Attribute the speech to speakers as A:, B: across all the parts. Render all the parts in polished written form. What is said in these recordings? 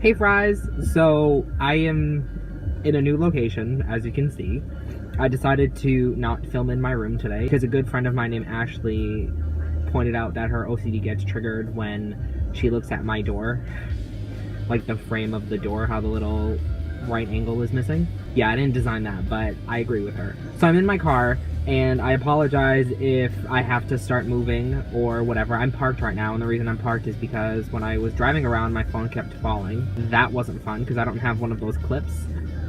A: Hey Phries, so I am in a new location, as you can see. I decided to not film in my room today because a good friend of mine named Ashley pointed out that her OCD gets triggered when she looks at my door. Like the frame of the door, how the little right angle is missing. Yeah, I didn't design that, but I agree with her. So I'm in my car, and I apologize if I have to start moving or whatever. I'm parked right now, and the reason I'm parked is because when I was driving around, my phone kept falling. That wasn't fun, because I don't have one of those clips.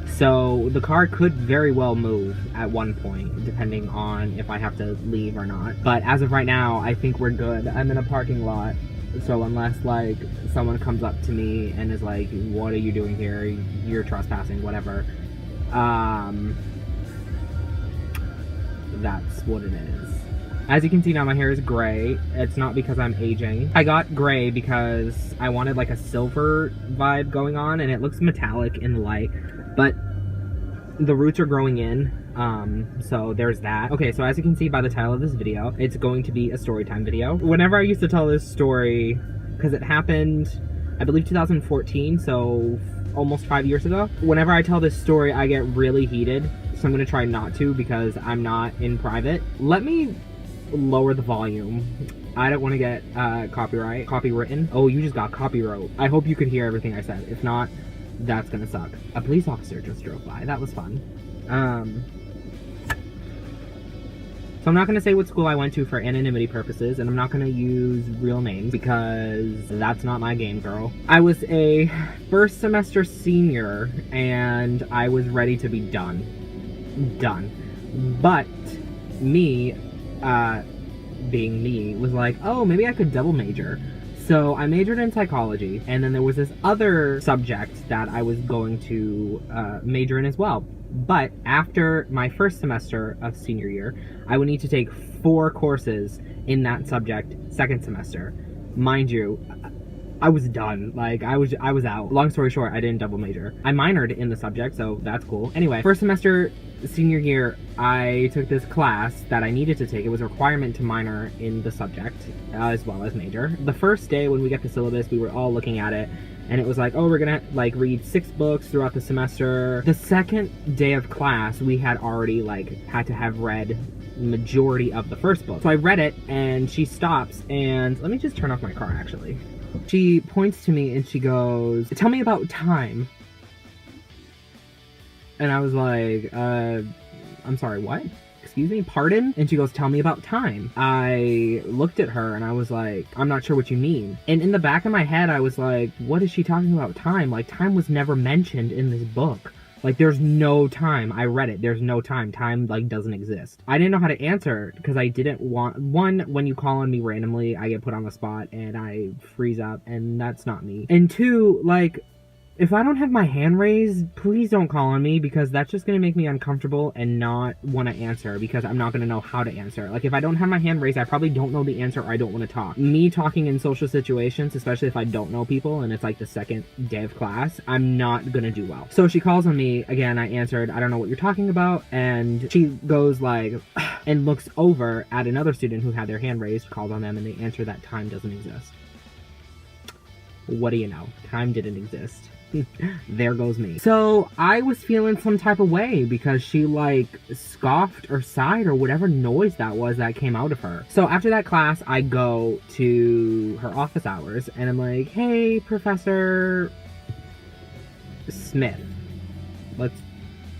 A: So the car could very well move at one point, depending on if I have to leave or not. But as of right now, I think we're good. I'm in a parking lot. So unless, like, someone comes up to me and is like, what are you doing here? You're trespassing, whatever. That's what it is. As you can see now, my hair is gray. It's not because I'm aging. I got gray because I wanted, like, a silver vibe going on, and it looks metallic in the light. But the roots are growing in. So there's that. Okay, so as you can see by the title of this video, it's going to be a story time video. Whenever I used to tell this story, because it happened, I believe 2014, so almost 5 years ago. Whenever I tell this story, I get really heated, so I'm gonna try not to because I'm not in private. Let me lower the volume. I don't want to get copywritten. Oh, you just got copyright. I hope you could hear everything I said. If not, that's gonna suck. A police officer just drove by. That was fun. So I'm not going to say what school I went to for anonymity purposes, and I'm not going to use real names because that's not my game, girl. I was a first semester senior, and I was ready to be done. But me, being me, was like, oh, maybe I could double major. So I majored in psychology, and then there was this other subject that I was going to major in as well. But after my first semester of senior year, I would need to take 4 courses in that subject second semester. Mind you, I was done. Like, I was out. Long story short, I didn't double major. I minored in the subject, so that's cool. Anyway, first semester senior year, I took this class that I needed to take. It was a requirement to minor in the subject as well as major. The first day when we got the syllabus, we were all looking at it, and it was like, oh, we're gonna like read 6 books throughout the semester. The second day of class, we had already like had to have read majority of the first book. So I read it, and she stops, and let me just turn off my car actually. She points to me and she goes, tell me about time. And I was like, I'm sorry, what? Excuse me, pardon? And she goes, tell me about time. I looked at her and I was like, I'm not sure what you mean. And in the back of my head, I was like, what is she talking about time? Like, time was never mentioned in this book. Like, there's no time. I read it. There's no time. Time, like, doesn't exist. I didn't know how to answer because I didn't want... One, when you call on me randomly, I get put on the spot and I freeze up, and that's not me. And 2, like... if I don't have my hand raised, please don't call on me because that's just going to make me uncomfortable and not want to answer because I'm not going to know how to answer. Like, if I don't have my hand raised, I probably don't know the answer or I don't want to talk. Me talking in social situations, especially if I don't know people and it's like the second day of class, I'm not going to do well. So she calls on me. Again, I answered, I don't know what you're talking about. And she goes like, and looks over at another student who had their hand raised, called on them, and they answer that time doesn't exist. What do you know? Time didn't exist. There goes me. So I was feeling some type of way because she like scoffed or sighed or whatever noise that was that came out of her. So after that class, I go to her office hours and I'm like, hey, Professor Smith. Let's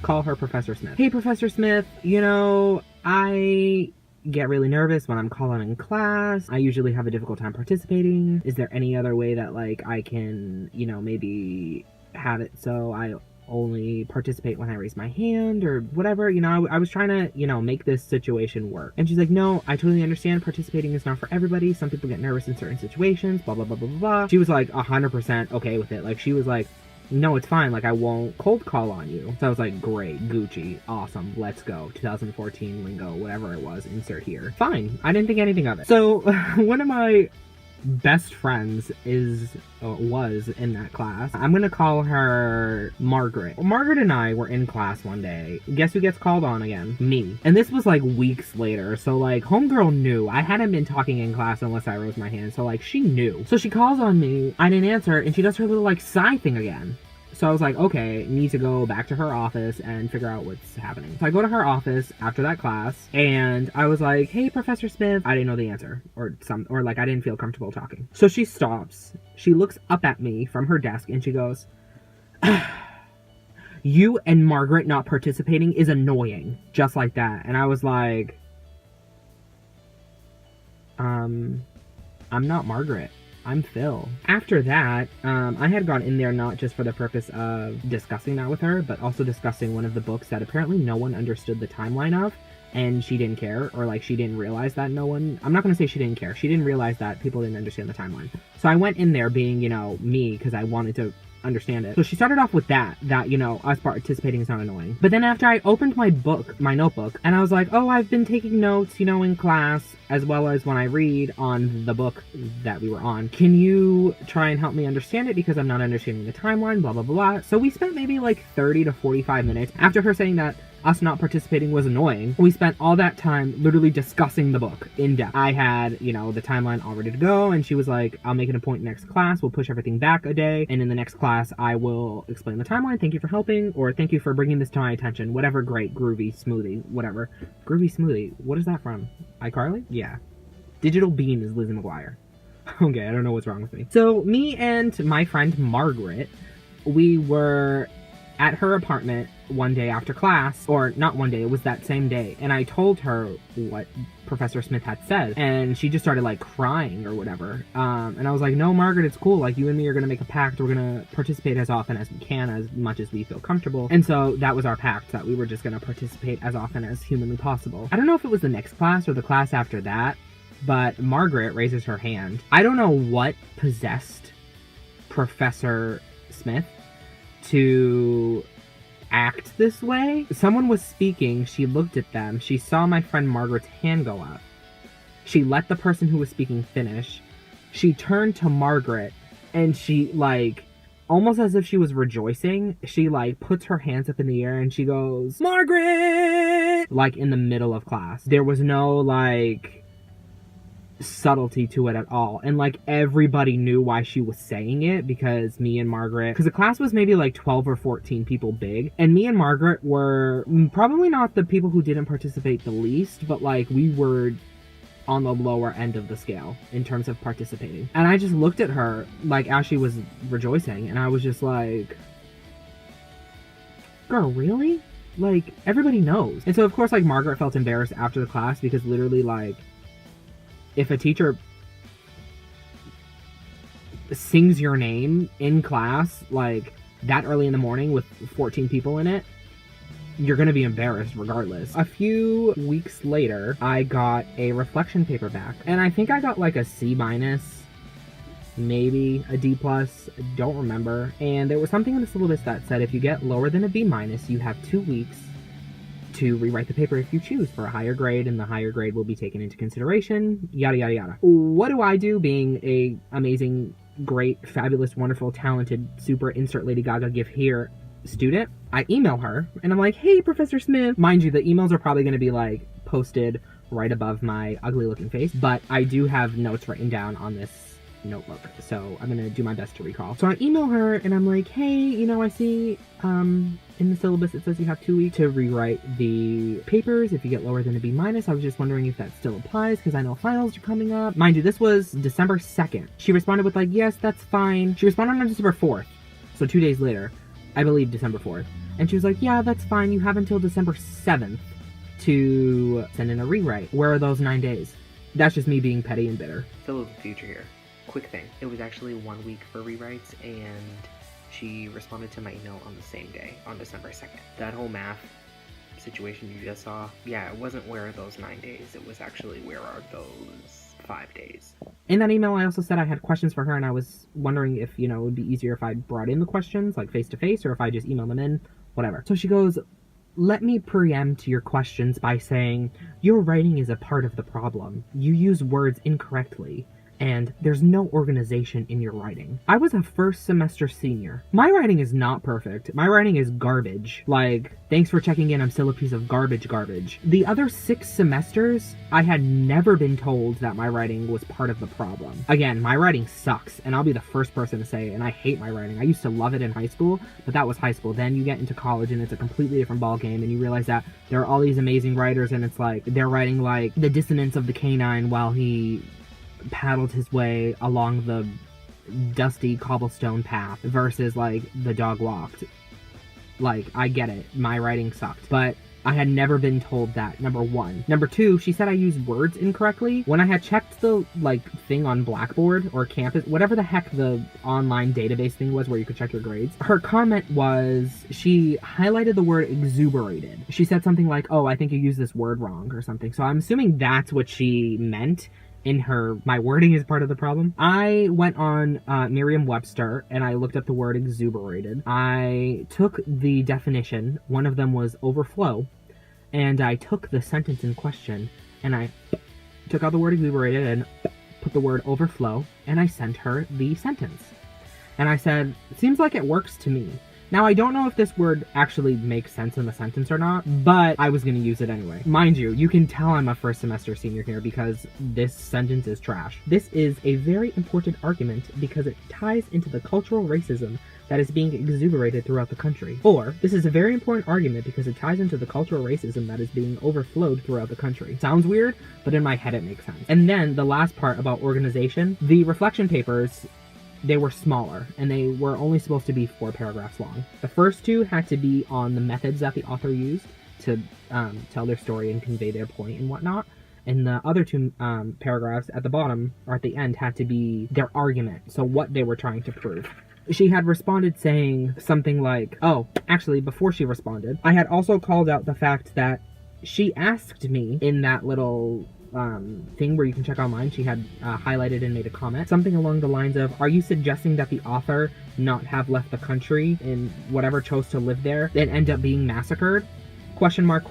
A: call her Professor Smith. Hey, Professor Smith, you know, I get really nervous when I'm calling in class. I usually have a difficult time participating. Is there any other way that like I can, you know, maybe have it so I only participate when I raise my hand or whatever? You know, I was trying to, you know, make this situation work. And she's like, no, I totally understand. Participating is not for everybody. Some people get nervous in certain situations, blah, blah, blah, blah, blah, blah. She was like 100% okay with it. Like, she was like, no, it's fine. Like, I won't cold call on you. So I was like, great, Gucci, awesome, let's go. 2014 lingo, whatever it was, insert here. Fine. I didn't think anything of it. So one of my best friends was in that class. I'm gonna call her Margaret. Margaret and I were in class one day. Guess who gets called on again? Me. And this was like weeks later. So like homegirl knew. I hadn't been talking in class unless I raised my hand. So like she knew. So she calls on me. I didn't answer and she does her little like sigh thing again. So I was like, okay, need to go back to her office and figure out what's happening. So I go to her office after that class and I was like, hey, Professor Smith. I didn't know the answer or like I didn't feel comfortable talking. So she stops. She looks up at me from her desk and she goes, you and Margaret not participating is annoying. Just like that. And I was like, I'm not Margaret. I'm Phil. After that, I had gone in there not just for the purpose of discussing that with her, but also discussing one of the books that apparently no one understood the timeline of, and she didn't care, or like she didn't realize that no one, I'm not going to say she didn't care, she didn't realize that people didn't understand the timeline. So I went in there being, you know, me, because I wanted to understand it. So she started off with that, you know, us participating is not annoying. But then after I opened my notebook, and I was like, oh, I've been taking notes, you know, in class, as well as when I read on the book that we were on. Can you try and help me understand it because I'm not understanding the timeline, blah, blah, blah. So we spent maybe like 30 to 45 minutes after her saying that us not participating was annoying. We spent all that time literally discussing the book in depth. I had, you know, the timeline all ready to go, and she was like, I'll make it a point next class. We'll push everything back a day, and in the next class, I will explain the timeline. Thank you for helping, or thank you for bringing this to my attention. Whatever, great, groovy, smoothie, whatever. Groovy smoothie, what is that from? iCarly? Yeah. Digital Bean is Lizzie McGuire. Okay, I don't know what's wrong with me. So, me and my friend Margaret, we were at her apartment one day after class, or not one day, it was that same day, and I told her what Professor Smith had said, and she just started like crying or whatever, and I was like, no, Margaret, it's cool, like you and me are gonna make a pact, we're gonna participate as often as we can, as much as we feel comfortable. And so that was our pact, that we were just gonna participate as often as humanly possible. I don't know if it was the next class or the class after that, but Margaret raises her hand. I don't know what possessed Professor Smith to act this way. Someone was speaking, she looked at them, she saw my friend Margaret's hand go up. She let the person who was speaking finish. She turned to Margaret and she, like, almost as if she was rejoicing, she, like, puts her hands up in the air and she goes, Margaret! Like, in the middle of class. There was no, like, subtlety to it at all, and like everybody knew why she was saying it, because me and Margaret, because the class was maybe like 12 or 14 people big, and me and Margaret were probably not the people who didn't participate the least, but like we were on the lower end of the scale in terms of participating. And I just looked at her like as she was rejoicing, and I was just like, girl, really? Like, everybody knows. And so of course like Margaret felt embarrassed after the class, because literally, like, if a teacher sings your name in class, like, that early in the morning with 14 people in it, you're gonna be embarrassed regardless. A few weeks later, I got a reflection paper back, and I think I got like a C-, maybe a D+, don't remember. And there was something in the syllabus that said if you get lower than a B-, you have 2 weeks to rewrite the paper if you choose for a higher grade, and the higher grade will be taken into consideration, yada yada yada. What do I do, being a amazing, great, fabulous, wonderful, talented, super insert Lady Gaga gif here student? I email her and I'm like, hey, Professor Smith. Mind you, the emails are probably going to be like posted right above my ugly looking face, but I do have notes written down on this notebook, so I'm gonna do my best to recall. So I email her and I'm like, hey, you know, I see in the syllabus it says you have 2 weeks to rewrite the papers if you get lower than a B-. I was just wondering if that still applies, because I know finals are coming up. Mind you, this was December 2nd. She responded with like, yes, that's fine. She responded on December 4th, so 2 days later, I believe December 4th. And she was like, yeah, that's fine. You have until December 7th to send in a rewrite. Where are those 9 days? That's just me being petty and bitter.
B: Still the future here. Quick thing. It was actually 1 week for rewrites, and she responded to my email on the same day, on December 2nd. That whole math situation you just saw, yeah, it wasn't where are those 9 days. It was actually where are those 5 days.
A: In that email, I also said I had questions for her, and I was wondering if, you know, it would be easier if I brought in the questions, like face-to-face, or if I just emailed them in, whatever. So she goes, let me preempt your questions by saying, your writing is a part of the problem. You use words incorrectly, and there's no organization in your writing. I was a first semester senior. My writing is not perfect. My writing is garbage. Like, thanks for checking in, I'm still a piece of garbage. The other 6 semesters, I had never been told that my writing was part of the problem. Again, my writing sucks, and I'll be the first person to say it, and I hate my writing. I used to love it in high school, but that was high school. Then you get into college, and it's a completely different ballgame, and you realize that there are all these amazing writers, and it's like, they're writing like the dissonance of the canine while he paddled his way along the dusty cobblestone path versus like the dog walked. Like, I get it, my writing sucked, but I had never been told that, number 1. Number 2, she said I used words incorrectly. When I had checked the like thing on Blackboard or Campus, whatever the heck the online database thing was where you could check your grades, her comment was, she highlighted the word exuberated. She said something like, oh, I think you used this word wrong or something. So I'm assuming that's what she meant in her, my wording is part of the problem. I went on Merriam-Webster and I looked up the word exuberated. I took the definition, one of them was overflow, and I took the sentence in question and I took out the word exuberated and put the word overflow, and I sent her the sentence. And I said, seems like it works to me. Now, I don't know if this word actually makes sense in the sentence or not, but I was going to use it anyway. Mind you, you can tell I'm a first semester senior here because this sentence is trash. This is a very important argument because it ties into the cultural racism that is being exuberated throughout the country. Or, this is a very important argument because it ties into the cultural racism that is being overflowed throughout the country. Sounds weird, but in my head it makes sense. And then the last part about organization, the reflection papers, they were smaller, and they were only supposed to be 4 paragraphs long. The first 2 had to be on the methods that the author used to tell their story and convey their point and whatnot. And the other 2 paragraphs at the bottom, or at the end, had to be their argument, so what they were trying to prove. She had responded saying something like, oh, actually, before she responded, I had also called out the fact that she asked me in that little thing where you can check online, she had highlighted and made a comment, something along the lines of, are you suggesting that the author not have left the country and whatever chose to live there and end up being massacred? Question mark,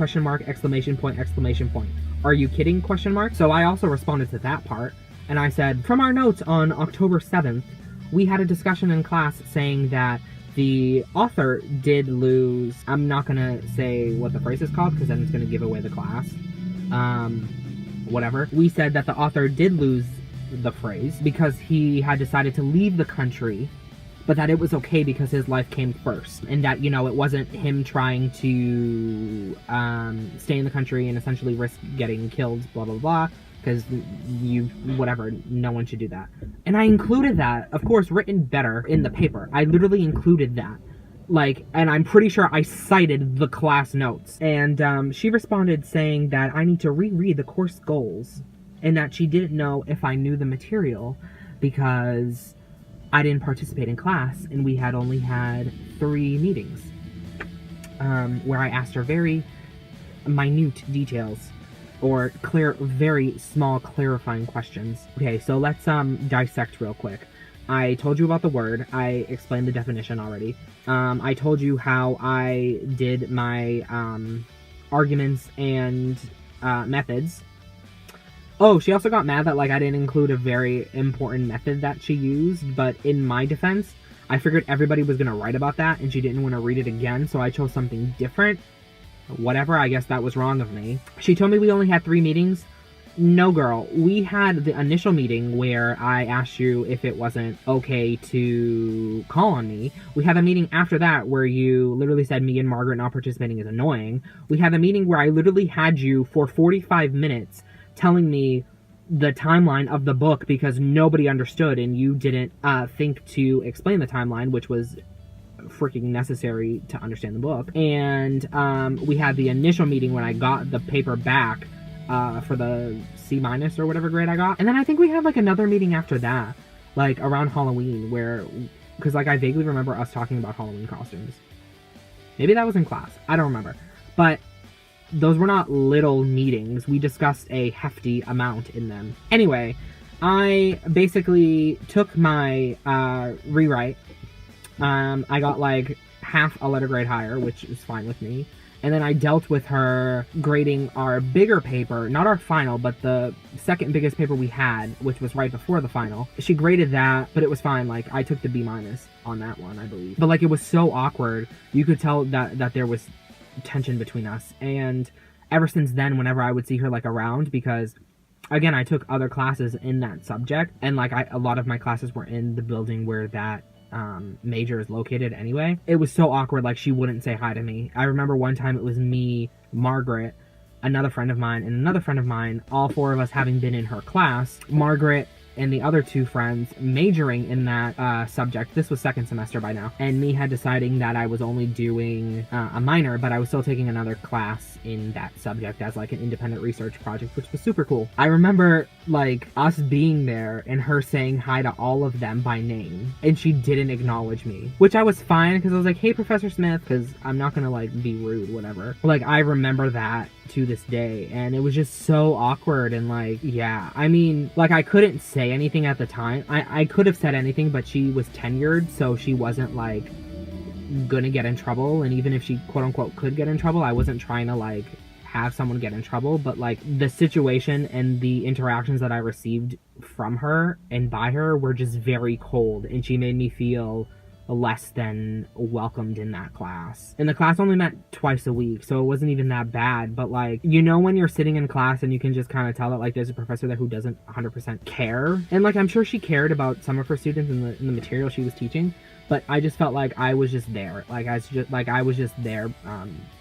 A: exclamation point, exclamation point. Are you kidding? Question mark. So I also responded to that part, and I said, from our notes on October 7th, we had a discussion in class saying that the author did lose, I'm not gonna say what the phrase is called because then it's gonna give away the class. Whatever. We said that the author did lose the phrase because he had decided to leave the country, but that it was okay because his life came first, and that, you know, it wasn't him trying to stay in the country and essentially risk getting killed, blah blah blah, because whatever, no one should do that. And I included that, of course, written better in the paper. I literally included that. Like, and I'm pretty sure I cited the class notes. And she responded saying that I need to reread the course goals, and that she didn't know if I knew the material because I didn't participate in class, and we had only had 3 meetings where I asked her very minute details or very small clarifying questions. Okay, so let's dissect real quick. I told you about the word. I explained the definition already. I told you how I did my arguments and methods. Oh, she also got mad that like I didn't include a very important method that she used, but in my defense, I figured everybody was going to write about that and she didn't want to read it again, so I chose something different. Whatever, I guess that was wrong of me. She told me we only had 3 meetings. No, girl. We had the initial meeting where I asked you if it wasn't okay to call on me. We had a meeting after that where you literally said me and Margaret not participating is annoying. We had a meeting where I literally had you for 45 minutes telling me the timeline of the book because nobody understood and you didn't think to explain the timeline, which was freaking necessary to understand the book. And we had the initial meeting when I got the paper back for the C- or whatever grade I got. And then I think we had like another meeting after that, like around Halloween, where, because like I vaguely remember us talking about Halloween costumes. Maybe that was in class. I don't remember. But those were not little meetings. We discussed a hefty amount in them. Anyway, I basically took my rewrite. I got like half a letter grade higher, which is fine with me. And then I dealt with her grading our bigger paper, not our final, but the second biggest paper we had, which was right before the final. She graded that, but it was fine. Like, I took the B- on that one, I believe. But like, it was so awkward. You could tell that there was tension between us. And ever since then, whenever I would see her like around, because again, I took other classes in that subject, and like a lot of my classes were in the building where that major is located anyway. It was so awkward, like she wouldn't say hi to me. I remember one time it was me, Margaret, another friend of mine, and another friend of mine, all four of us having been in her class. Margaret and the other two friends majoring in that subject. This was second semester by now. And me had deciding that I was only doing a minor, but I was still taking another class in that subject as like an independent research project, which was super cool. I remember like us being there and her saying hi to all of them by name, and she didn't acknowledge me, which I was fine because I was like, hey, Professor Smith, because I'm not gonna like be rude, whatever. Like, I remember that to this day, and it was just so awkward. And like, yeah, I mean, like, I couldn't say anything at the time. I could have said anything, but she was tenured, so she wasn't like gonna get in trouble. And even if she quote unquote could get in trouble, I wasn't trying to like have someone get in trouble. But like, the situation and the interactions that I received from her and by her were just very cold, and she made me feel less than welcomed in that class. And the class only met twice a week, so it wasn't even that bad. But like, you know, when you're sitting in class and you can just kind of tell that like there's a professor there who doesn't 100% care. And like, I'm sure she cared about some of her students and the material she was teaching, but I just felt like I was just there. Like, I was just there,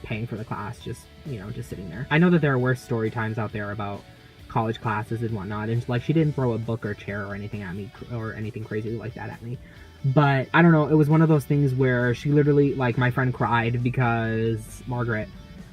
A: paying for the class, just, you know, just sitting there. I know that there are worse story times out there about college classes and whatnot, and like, she didn't throw a book or chair or anything at me or anything crazy like that at me. But I don't know, it was one of those things where she literally, like, my friend cried because Margaret,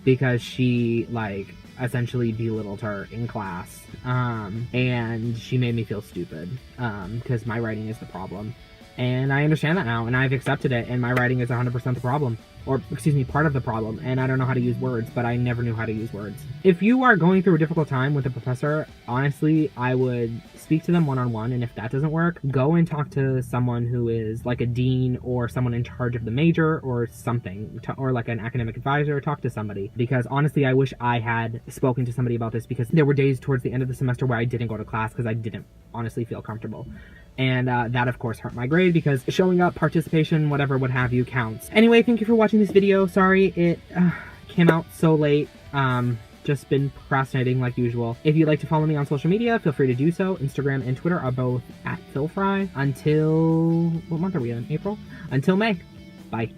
A: because she like essentially belittled her in class, and she made me feel stupid, because my writing is the problem. And I understand that now, and I've accepted it, and my writing is 100% the problem. Or, excuse me, part of the problem, and I don't know how to use words, but I never knew how to use words. If you are going through a difficult time with a professor, honestly, I would speak to them one-on-one, and if that doesn't work, go and talk to someone who is like a dean or someone in charge of the major or something, or like an academic advisor. Talk to somebody, because honestly, I wish I had spoken to somebody about this, because there were days towards the end of the semester where I didn't go to class because I didn't honestly feel comfortable. And that, of course, hurt my grade, because showing up, participation, whatever, what have you, counts. Anyway, thank you for watching this video. Sorry it came out so late. Just been procrastinating like usual. If you'd like to follow me on social media, feel free to do so. Instagram and Twitter are both at Phries. Until... what month are we in? April? Until May. Bye.